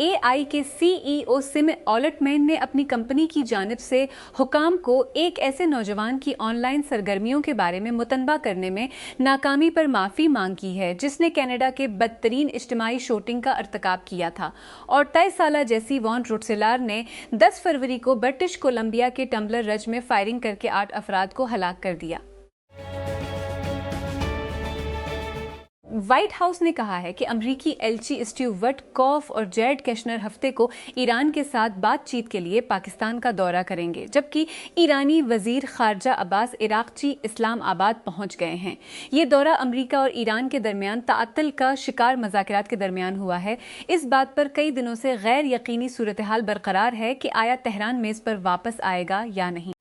AI के CEO SIM ऑलटमैन ने अपनी कंपनी की जानिब से हुकाम को एक ऐसे नौजवान की ऑनलाइन सरगर्मियों के बारे में मुतनबा करने में नाकामी पर माफ़ी मांग की है, जिसने कनाडा के बदतरीन इज्तिमाई शूटिंग का अर्तकाब किया था। और 23 साला जेसी वॉन रुटसेलार ने 10 फरवरी को ब्रिटिश कोलंबिया के टम्बलर रज में फायरिंग करके 8 अफराद को हलाक कर दिया। व्हाइट हाउस ने कहा है कि अमरीकी एलची स्टीव वुटकॉफ और जेरेड केशनर हफ्ते को ईरान के साथ बातचीत के लिए पाकिस्तान का दौरा करेंगे, जबकि ईरानी वजीर खारजा अब्बास इराक़ची इस्लामाबाद पहुंच गए हैं। ये दौरा अमरीका और ईरान के दरमियान ताअत्तुल का शिकार मज़ाकरात के दरमियान हुआ है। इस बात पर कई दिनों से गैर यकीनी सूरत हाल बरकरार है कि आया तेहरान मेज़ पर वापस आएगा या नहीं।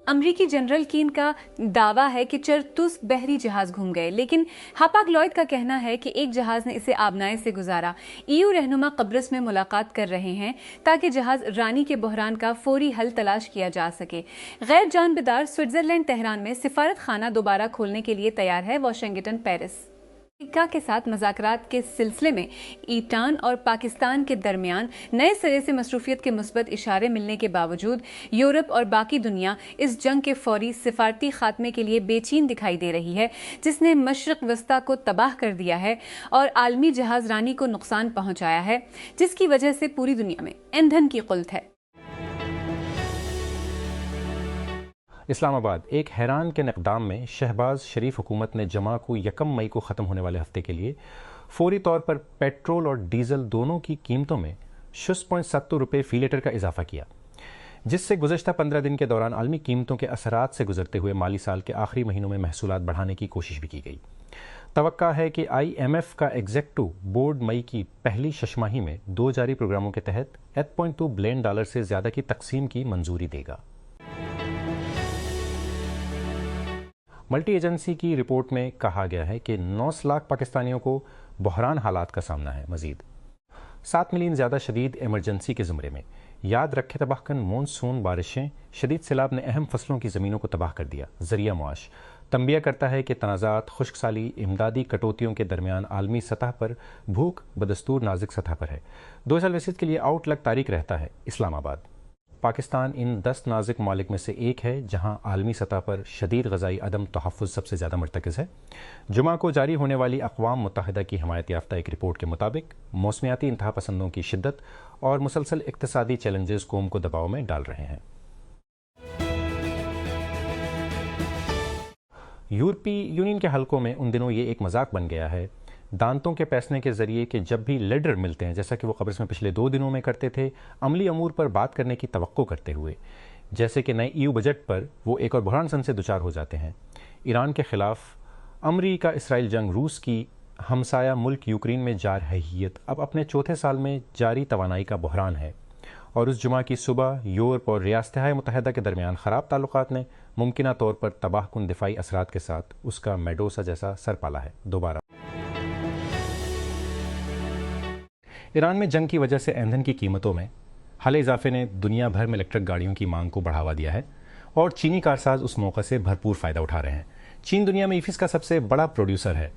अमरीकी जनरल कीन का दावा है कि चरतुस बहरी जहाज घूम गए, लेकिन हापाक लॉयड का कहना है कि एक जहाज ने इसे आबनाए से गुजारा। EU रहनुमा कब्रिस में मुलाकात कर रहे हैं ताकि जहाज रानी के बहरान का फौरी हल तलाश किया जा सके। गैर जानबदार स्विट्जरलैंड तेहरान में सिफारत खाना दोबारा खोलने के लिए तैयार है। वाशिंगटन पेरिस अमेरिका के साथ मज़ाकरात के सिलसिले में ईरान और पाकिस्तान के दरमियान नए सिरे से मसरूफियत के मुस्बत इशारे मिलने के बावजूद यूरोप और बाकी दुनिया इस जंग के फौरी सिफारती खात्मे के लिए बेचैन दिखाई दे रही है, जिसने मशरक वस्ता को तबाह कर दिया है और आलमी जहाज रानी को नुकसान पहुंचाया है, जिसकी वजह से पूरी दुनिया में ईंधन की क़िल्लत है। इस्लामाबाद एक हैरान के इक़दाम में शहबाज शरीफ हुकूमत ने जमा को 1 मई को ख़त्म होने वाले हफ्ते के लिए फौरी तौर पर पेट्रोल और डीजल दोनों की कीमतों में 6.70 रुपये फ़ी लीटर का इजाफा किया, जिससे गुज़श्ता 15 दिन के दौरान आलमी कीमतों के असरात से गुजरते हुए माली साल के आखिरी महीनों में महसूलात बढ़ाने की कोशिश भी की गई। तवक्का है कि IMF का एग्जेक्टिव बोर्ड मई की पहली शशमाही में 2 जारी प्रोग्रामों के तहत $8.2 बिलियन से ज़्यादा की तकसीम की मंजूरी देगा। मल्टी एजेंसी की रिपोर्ट में कहा गया है कि 9 लाख पाकिस्तानियों को बहरान हालात का सामना है। मजीद 7 मिलियन ज़्यादा शदीद इमरजेंसी के ज़ुमरे में। याद रखे तबाहकन मानसून बारिशें शदीद सैलाब ने अहम फसलों की ज़मीनों को तबाह कर दिया। ज़रिया मुआश तंबिया करता है कि तनाज़ात, खुश्क साली, इमदादी कटौतियों के दरमियान आलमी सतह पर भूख बदस्तूर नाजुक सतह पर है। 2020 के लिए आउटलुक तारीख रहता है। इस्लामाबाद पाकिस्तान इन 10 नाजुक ममालिक में से एक है जहां आलमी सतह पर शदीद ग़ज़ाई अदम तहफ़्फ़ुज़ सबसे ज़्यादा मरतकज़ है। जुमा को जारी होने वाली अक़वाम मुत्तहिदा की हिमायत याफ्ता एक रिपोर्ट के मुताबिक मौसमियाती इंतहा पसंदों की शिद्दत और मुसलसल इक़्तिसादी चैलेंजेस कौम को दबाव में डाल रहे हैं। यूरोपीय यूनियन के हलकों में उन दिनों ये एक मजाक बन गया है दांतों के पैसने के जरिए कि जब भी लीडर मिलते हैं, जैसा कि वो कब्रिस में पिछले 2 दिनों में करते थे, अमली अमूर पर बात करने की तवक्को करते हुए, जैसे कि नए EU बजट पर वो एक और बहरान सन से दुचार हो जाते हैं। ईरान के खिलाफ अमरीका इसराइल जंग, रूस की हमसाया मुल्क यूक्रेन में जार हैयत अब अपने चौथे साल में जारी तवानाई का बहरान है। और उस जुमा की सुबह यूरोप और रियासत मुत्तहिदा के दरमियान ख़राब ताल्लुकात ने मुमकिना तौर पर तबाहकुन दिफाई असरात के साथ उसका मेडोसा जैसा सर पाला है। दोबारा ईरान में जंग की वजह से ईंधन की कीमतों में हाले इजाफे ने दुनिया भर में इलेक्ट्रिक गाड़ियों की मांग को बढ़ावा दिया है और चीनी कारसाज उस मौके से भरपूर फ़ायदा उठा रहे हैं। चीन दुनिया में ईवीज़ का सबसे बड़ा प्रोड्यूसर है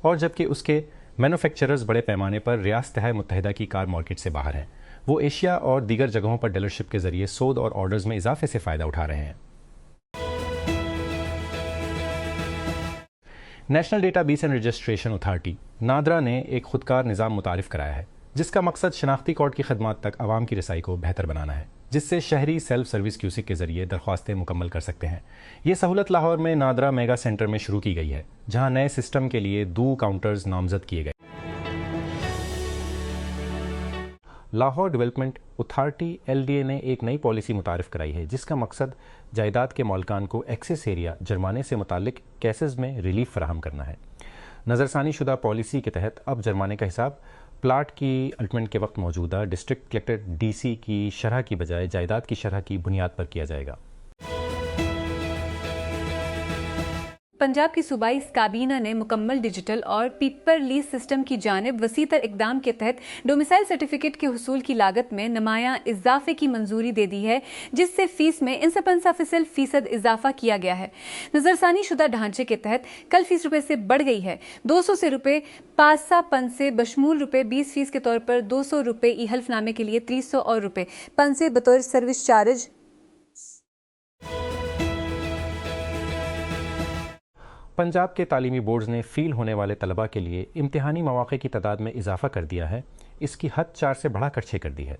और जबकि उसके मैन्युफैक्चरर्स बड़े पैमाने पर रियासत मुत्तहिदा की कार मार्केट से बाहर हैं, वो एशिया और दीगर जगहों पर डीलरशिप के जरिए सौद और ऑर्डर्स में इजाफे से फ़ायदा उठा रहे हैं। National database and registration authority NADRA ने एक खुदकार निज़ाम मुतारिफ कराया है, जिसका मकसद शनाख्ती कार्ड की खदमात तक आवाम की रसाई को बेहतर बनाना है, जिससे शहरी सेल्फ सर्विस क्यूसिक के जरिए दरख्वास्तें मुकम्मल कर सकते हैं। ये सहूलत लाहौर में नादरा मेगा सेंटर में शुरू की गई है, जहां नए सिस्टम के लिए 2 काउंटर्स नामजद किए गए। लाहौर डेवलपमेंट अथॉरिटी LDA ने एक नई पॉलिसी मुतारिफ कराई है, जिसका मकसद जायदाद के मालिकान को एक्सेस एरिया जुर्माने से मुतालिक केसेस में रिलीफ फराहम करना है। नज़रसानी शुदा पॉलिसी के तहत अब जुर्माने का हिसाब प्लाट की अलॉटमेंट के वक्त मौजूदा डिस्ट्रिक्ट कलेक्टर DC की शरह की बजाय जायदाद की शरह की बुनियाद पर किया जाएगा। पंजाब की सूबाई काबीना ने मुकम्मल डिजिटल और पेपर लीज सिस्टम की जानिब वसीतर इकदाम के तहत डोमिसाइल सर्टिफिकेट के हुसूल की लागत में नुमायां इजाफे की मंजूरी दे दी है, जिससे फीस में 59% इजाफा किया गया है। नजरसानी शुदा ढांचे के तहत कल फीस रुपए से बढ़ गई है। 200 से रुपए 5 पन से बशमूल रुपए 20 के तौर पर 200 रुपए ई हल्फनामे के लिए 300 और रुपए पन से बतौर सर्विस चार्ज। पंजाब के तालीमी बोर्ड्स ने फ़ील होने वाले तलबा के लिए इम्तिहानी मौक़े की तादाद में इजाफा कर दिया है। इसकी हद 4 से बढ़ाकर 6 कर दी है।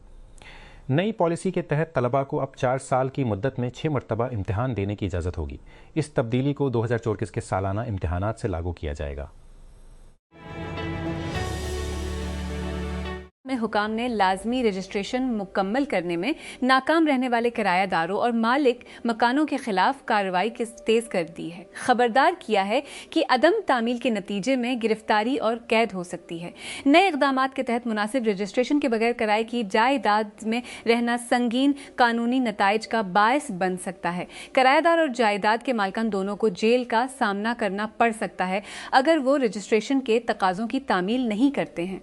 नई पॉलिसी के तहत तलबा को अब 4 साल की मुद्दत में 6 मरतबा इम्तिहान देने की इजाज़त होगी। इस तब्दीली को 2024 के सालाना इम्तिहानात से लागू किया जाएगा। में हुकाम ने लाजमी रजिस्ट्रेशन मुकम्मल करने में नाकाम रहने वाले किरायादारों और मालिक मकानों के खिलाफ कार्रवाई तेज कर दी है। खबरदार किया है कि अदम तामील के नतीजे में गिरफ्तारी और कैद हो सकती है। नए इक़दामात के तहत मुनासिब रजिस्ट्रेशन के बगैर किराए की जायदाद में रहना संगीन कानूनी नताइज का बायस बन सकता है। किरायादार और जायदाद के मालिकान दोनों को जेल का सामना करना पड़ सकता है अगर वो रजिस्ट्रेशन के तकाज़ों की तामील नहीं करते हैं।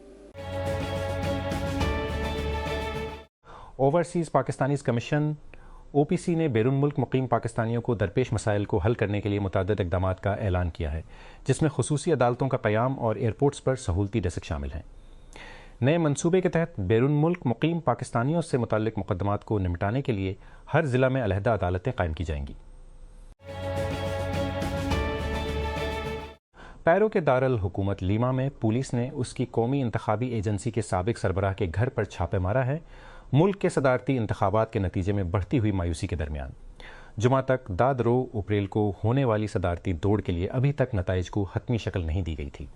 ओवरसीज़ पाकिस्तानीज़ कमीशन OPC ने बैरून मुल्क मुकीम पाकिस्तानियों को दरपेश मसाइल को हल करने के लिए मुतअद्दिद इक़दामात का ऐलान किया है, जिसमें खुसूसी अदालतों का क़याम और एयरपोर्ट्स पर सहूलती डेस्क शामिल हैं। नए मंसूबे के तहत बैरून मुल्क मुकीम पाकिस्तानियों से मुतल्लिक़ मुक़दमात को निपटाने के लिए हर ज़िला में अलहदा अदालतें कायम की जाएंगी। पैरो के दारुल हुकूमत लीमा में पुलिस ने उसकी कौमी इंतखाबी एजेंसी के साबिक सरबराह के घर पर छापे मारा है। मुल्क के सदारती इंतखाबात के नतीजे में बढ़ती हुई मायूसी के दरमियान जुमा तक 10 अप्रैल को होने वाली सदारती दौड़ के लिए अभी तक नताइज को हतमी शक्ल नहीं दी गई थी।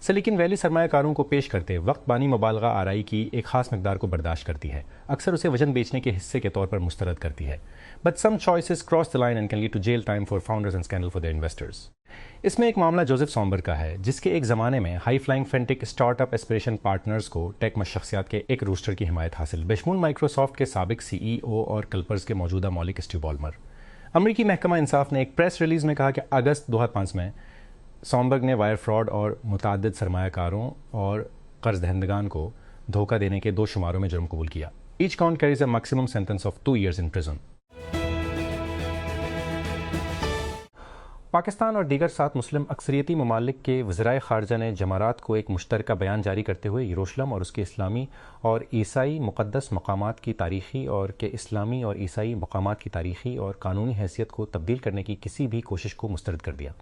सिलिकॉन वैली सरमायाकारों को पेश करते वक्त बानी मुबालगा आरई की एक खास मकदार को बर्दाश्त करती है, अक्सर उसे वजन बेचने के हिस्से के तौर पर मुस्तरद करती है। But some choices cross the line and can lead to jail time for founders and scandal for the investors. इसमें एक मामला जोसेफ सॉम्बर का है, जिसके एक ज़माने में high flying fintech startup aspiration partners को टेक शख्सियात के एक रूस्टर की हिमायत हासिल, बेशमूल माइक्रोसॉफ्ट के साबिक CEO और कल्पर्स के मौजूदा मौलिक स्टीव बॉलमर। अमरीकी महकमा इंसाफ ने एक प्रेस रिलीज़ में कहा कि अगस्त 2005 में सॉम्बर्ग ने वायर फ्रॉड और मुतअद्दिद सरमायाकारों और कर्ज दहंदगान को धोखा देने के 2 शुमारों में जुर्म कबूल किया। Each count carries a maximum sentence of 2 years in prison. Pakistan और दीगर 7 मुस्लिम अक्सरियती ममालिक के वज़राए ख़ारजा ने जमारात को एक मुश्तरका बयान जारी करते हुए यरूशलेम और उसके इस्लामी और ईसाई मुक़द्दस मकामात की तारीख़ी और के इस्लामी और ईसाई मकामात की तारीख़ी और कानूनी हैसियत को तब्दील करने की किसी भी कोशिश को मुस्तरद कर दिया।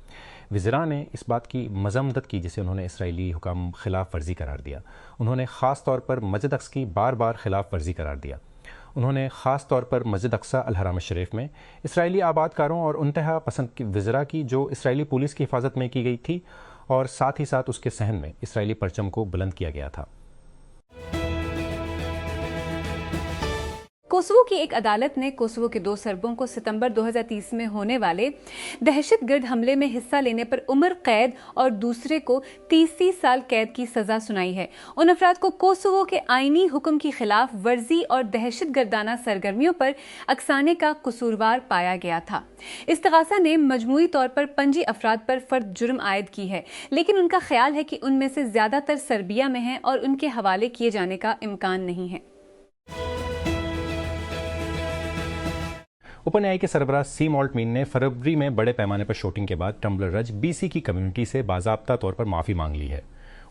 वज़रा ने इस बात की मज़म्मत की जिसे उन्होंने इसराइली हुकाम खिलाफ वर्जी करार दिया। उन्होंने ख़ास तौर पर मस्जिद अक्सा की बार बार खिलाफ वर्जी करार दिया। उन्होंने ख़ास तौर पर मस्जिद अक्सा अल हराम शरीफ में इसराइली आबादकारों और उनतहा पसंद की वज़रा की जो इसराइली पुलिस की हिफाजत में की गई थी और साथ ही साथ उसके सहन में इसराइली परचम को बुलंद किया गया था। कोसोवो की एक अदालत ने कोसोवो के 2 सर्बों को सितंबर 2030 में होने वाले दहशतगर्द हमले में हिस्सा लेने पर उम्र कैद और दूसरे को 30 साल कैद की सजा सुनाई है। उन अफराद को कोसोवो के आईनी हुक्म की खिलाफ वर्जी और दहशतगर्दाना सरगर्मियों पर अक्साने का कसूरवार पाया गया था। इस्तगासा ने मजमूई तौर पर 5 अफराद पर फर्द जुर्म आयद की है, लेकिन उनका ख्याल है कि उनमें से ज्यादातर सर्बिया में हैं और उनके हवाले किए जाने का इम्कान नहीं है। ओपन एआई के सरबराह सीम ऑल्टमैन ने फरवरी में बड़े पैमाने पर शूटिंग के बाद टम्बलर रज BC की कम्युनिटी से बाज़ाब्ता तौर पर माफ़ी मांग ली है।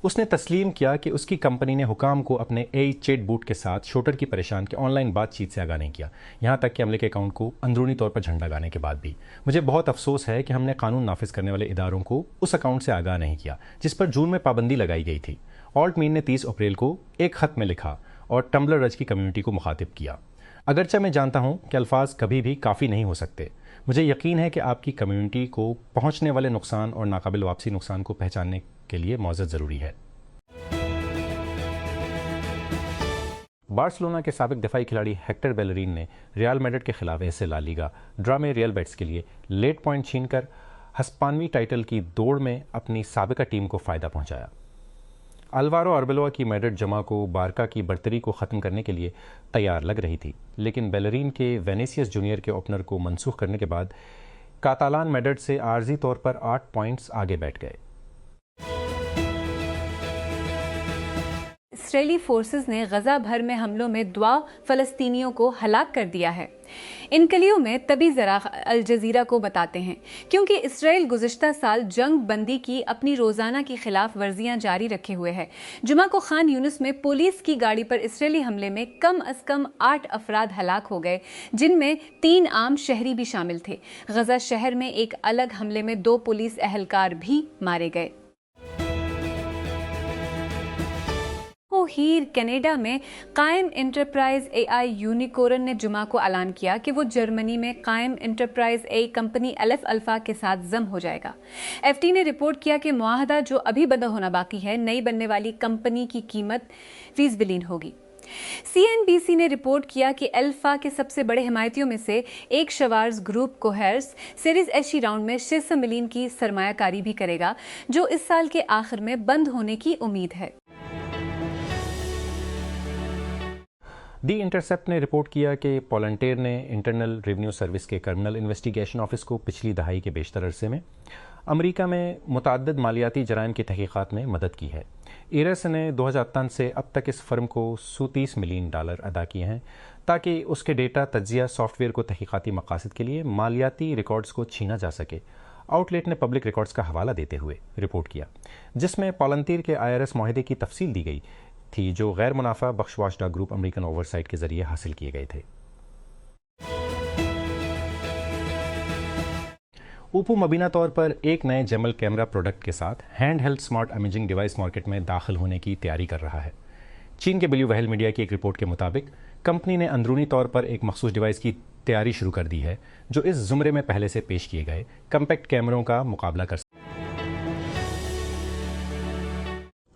उसने तस्लीम किया कि उसकी कंपनी ने हुकाम को अपने AI चैटबॉट के साथ शूटर की परेशान के ऑनलाइन बातचीत से आगाह नहीं किया, यहाँ तक कि अमले के अकाउंट को अंदरूनी तौर पर झंडा गाने के बाद भी। मुझे बहुत अफसोस है कि हमने कानून नाफिज करने वाले इदारों को उस अकाउंट से आगाह नहीं किया जिस पर जून में पाबंदी लगाई गई थी। ऑल्टमैन ने 30 अप्रैल को एक खत में लिखा और टम्बलर रज की कम्युनिटी को मुखातिब किया। अगरचे मैं जानता हूं कि अल्फाज कभी भी काफ़ी नहीं हो सकते, मुझे यकीन है कि आपकी कम्युनिटी को पहुंचने वाले नुकसान और नाकाबिल वापसी नुकसान को पहचानने के लिए मौजूद ज़रूरी है। बार्सिलोना के साबिक दफाई खिलाड़ी हेक्टर बेलरीन ने रियल मैड्रिड के खिलाफ ऐसे ला लीगा ड्रा में रियल बेट्स के लिए लेट पॉइंट छीनकर हस्पानवी टाइटल की दौड़ में अपनी साबिका टीम को फ़ायदा पहुंचाया। अल्वारो अरबेलोआ की मेड्रिड जमा को बारका की बढ़तरी को ख़त्म करने के लिए तैयार लग रही थी, लेकिन बेलरीन के वेनेसियस जूनियर के ओपनर को मनसूख करने के बाद कातालान मेड्रिड से आर्जी तौर पर 8 पॉइंट्स आगे बैठ गए। इसराइली फोर्सेस ने गजा भर में हमलों में 2 फ़लस्तीनियों को हलाक कर दिया है। इन कलियों में तभी ज़रा अल जज़ीरा को बताते हैं क्योंकि इसराइल गुज़िश्ता साल जंग बंदी की अपनी रोज़ाना की खिलाफ वर्जियां जारी रखे हुए है। जुमा को खान यूनिस में पुलिस की गाड़ी पर इसराइली हमले में कम अज़ कम 8 अफराद हलाक हो गए, जिनमें 3 आम शहरी भी शामिल थे। गजा शहर में एक अलग हमले में 2 पुलिस एहलकार भी मारे गए। हीर कनाडा में कायम इंटरप्राइज AI यूनिकॉर्न ने जुमा को ऐलान किया कि वो जर्मनी में कायम इंटरप्राइज A कंपनी अलिफ अल्फा के साथ जम हो जाएगा। FT ने रिपोर्ट किया कि मुआहदा जो अभी बंद होना बाकी है, नई बनने वाली कंपनी की कीमत 20 बिलियन होगी। CNBC ने रिपोर्ट किया कि अल्फा के सबसे बड़े हिमायतियों में से एक शवार्ज ग्रुप कोहेर्स सीरीज एशी राउंड में 600 मिलियन की सरमायाकारी भी करेगा, जो इस साल के आखिर में बंद होने की उम्मीद है। दी इंटरसेप्ट ने रिपोर्ट किया कि पॉलंटेयर ने इंटरनल रेवेन्यू सर्विस के क्रिमिनल इन्वेस्टिगेशन ऑफिस को पिछली दहाई के बेशतर अरसे में अमेरिका में मुतअद्दिद मालियाती जराइम की तहकीकात में मदद की है। इरस ने 2003 से अब तक इस फर्म को $130 मिलियन अदा किए हैं ताकि उसके डेटा तज्जिया सॉफ्टवेयर को तहकीकाती मकासद के लिए मालियाती रिकॉर्ड्स को छीना जा सके। आउटलेट ने पब्लिक रिकॉर्ड्स का हवाला देते हुए रिपोर्ट किया, जिसमें पॉलंटीर के IRS माहिदे की तफसील दी गई थी जो गैर मुनाफा बख्श वाचडॉग ग्रुप अमेरिकन ओवरसाइट के जरिए हासिल किए गए थे। ओप्पो मुबीना तौर पर एक नए जमल कैमरा प्रोडक्ट के साथ hand held smart imaging device market में दाखिल होने की तैयारी कर रहा है। चीन के ब्लू व्हेल मीडिया की एक रिपोर्ट के मुताबिक कंपनी ने अंदरूनी तौर पर एक मखसूस डिवाइस की तैयारी शुरू कर दी है जो इस जुमरे में पहले से पेश किए गए कम्पैक्ट कैमरों का मुकाबला कर।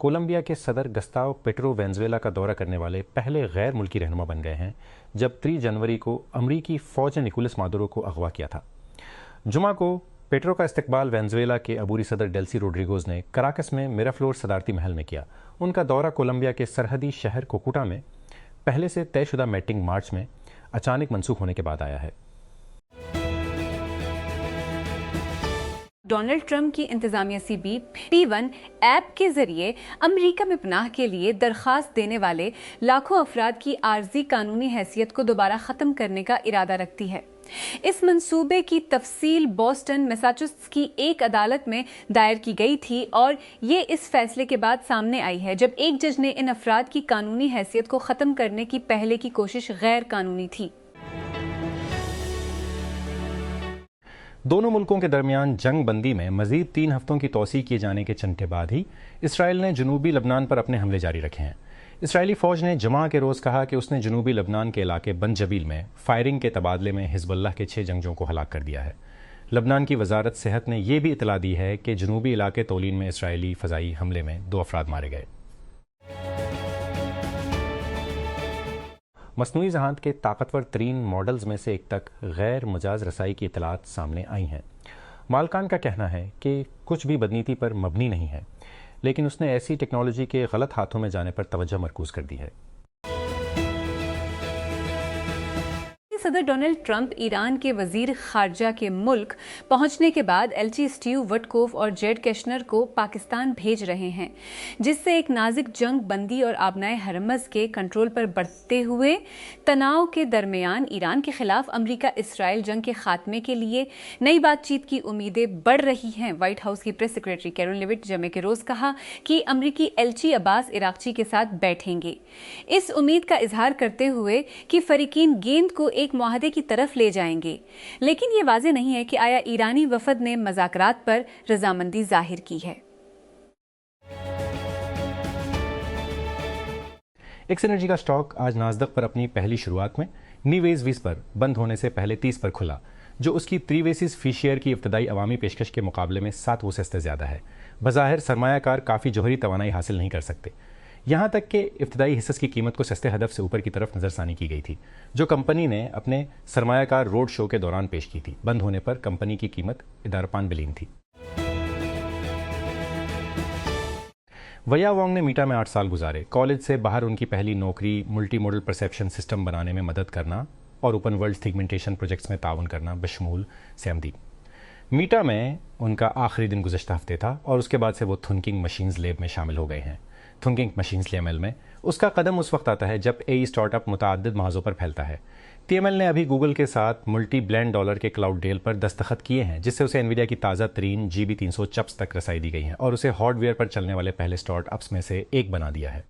कोलंबिया के सदर गस्ताव पेट्रो वेनेजुएला का दौरा करने वाले पहले गैर मुल्की रहनुमा बन गए हैं, जब 3 जनवरी को अमरीकी फ़ौज ने निकोलस मादुरो को अगवा किया था। जुमा को पेट्रो का इस्तकबाल वेनेजुएला के अबूरी सदर डेल्सी रोड्रिगोज ने कराकस में मिराफ्लोर सदारती महल में किया। उनका दौरा कोलंबिया के सरहदी शहर कोकुटा में पहले से तयशुदा मीटिंग मार्च में अचानक मनसूख होने के बाद आया है। डोनाल्ड ट्रंप की इंतजामिया CB P1 ऐप के जरिए अमेरिका में पनाह के लिए दरख्वास्त देने वाले लाखों अफराद की आर्जी कानूनी हैसियत को दोबारा ख़त्म करने का इरादा रखती है। इस मंसूबे की तफसील बोस्टन मैसाचुसेट्स की एक अदालत में दायर की गई थी और ये इस फैसले के बाद सामने आई है जब एक जज ने इन अफराद की कानूनी हैसियत को ख़त्म करने की पहले की कोशिश गैर कानूनी थी। दोनों मुल्कों के दरमियान जंग बंदी में मजीद 3 हफ्तों की तोसी किए जाने के चंटे बाद ही इसराइल ने जनूबी लबनान पर अपने हमले जारी रखे हैं। इसराइली फ़ौज ने जुमा के रोज़ कहा कि उसने जनूबी लबनान के इलाके बन जबील में फायरिंग के तबादले में हिजबुल्लाह के 6 जंगजों को हलाक कर दिया है। लबनान की वजारत सेहत ने यह भी इतला दी है कि जनूबी इलाके तोलीन में इसराइली फ़ज़ाई हमले में 2 अफराद मारे गए। मसनूई ज़हान के ताकतवर तरीन मॉडल्स में से एक तक गैर मजाज रसाई की इतलात सामने आई हैं। मालकान का कहना है कि कुछ भी बदनीति पर मबनी नहीं है, लेकिन उसने ऐसी टेक्नोलॉजी के गलत हाथों में जाने पर तवज्जो मरकूज़ कर दी है। सदर डोनाल्ड ट्रंप ईरान के वजीर खारजा के मुल्क पहुंचने के बाद एलची स्टीव वुडकोफ और जेड केशनर को पाकिस्तान भेज रहे हैं, जिससे एक नाजुक जंग बंदी और आबनाए हरमज के कंट्रोल पर बढ़ते हुए तनाव के दरमियान ईरान के खिलाफ अमेरिका इसराइल जंग के खात्मे के लिए नई बातचीत की उम्मीदें बढ़ रही हैं। व्हाइट हाउस की प्रेस सेक्रेटरी कैरोन लेविट जमे के रोज कहा कि अमरीकी एलची अब्बास इराक्ची के साथ बैठेंगे, इस उम्मीद का इजहार करते हुए कि फरीकीन गेंद को एक मुआहदे की तरफ ले जाएंगे, लेकिन ये वाज़ेह नहीं है कि आया ईरानी वफद ने मज़ाकरात पर रजामंदी जाहिर की है। एक्स एनर्जी का स्टॉक आज नास्दक पर अपनी पहली शुरुआत में नीवेज 20 पर बंद होने से पहले 30 पर खुला, जो उसकी 3 बेसिस फी शेयर की इब्तदाई अवामी पेशकश के मुकाबले में 7% ज़्यादा है। बज़ाहिर सरमायाकार काफ़ी जोहरी तवानाई हासिल नहीं कर सकते, यहाँ तक कि इब्तदाई हिस्स की कीमत को सस्ते हदफ से ऊपर की तरफ नज़रसानी की गई थी, जो कंपनी ने अपने सरमायाकार रोड शो के दौरान पेश की थी। बंद होने पर कंपनी की कीमत 11 बिलियन थी। वया वोंग ने मीटा में 8 साल गुजारे। कॉलेज से बाहर उनकी पहली नौकरी मल्टी मॉडल परसेप्शन सिस्टम बनाने में मदद करना और ओपन वर्ल्ड सेगमेंटेशन प्रोजेक्ट्स में ताउन करना बशमूल सेमदी। मीटा में उनका आखिरी दिन गुज़श्ता हफ्ते था और उसके बाद से वो थिंकिंग मशीन्स लैब में शामिल हो गए हैं। थिंकिंग मशीन्स लेमल में उसका कदम उस वक्त आता है जब एई स्टार्टअप मुताअद्दिद महाजों पर फैलता है। TML ने अभी गूगल के साथ मल्टी बिलियन डॉलर के क्लाउड डील पर दस्तखत किए हैं, जिससे उसे एनवीडिया की ताज़ा तरीन GB300 चिप्स तक रसाई दी गई हैं और उसे हार्डवेयर पर चलने वाले पहले स्टार्टअप्स में से एक बना दिया है।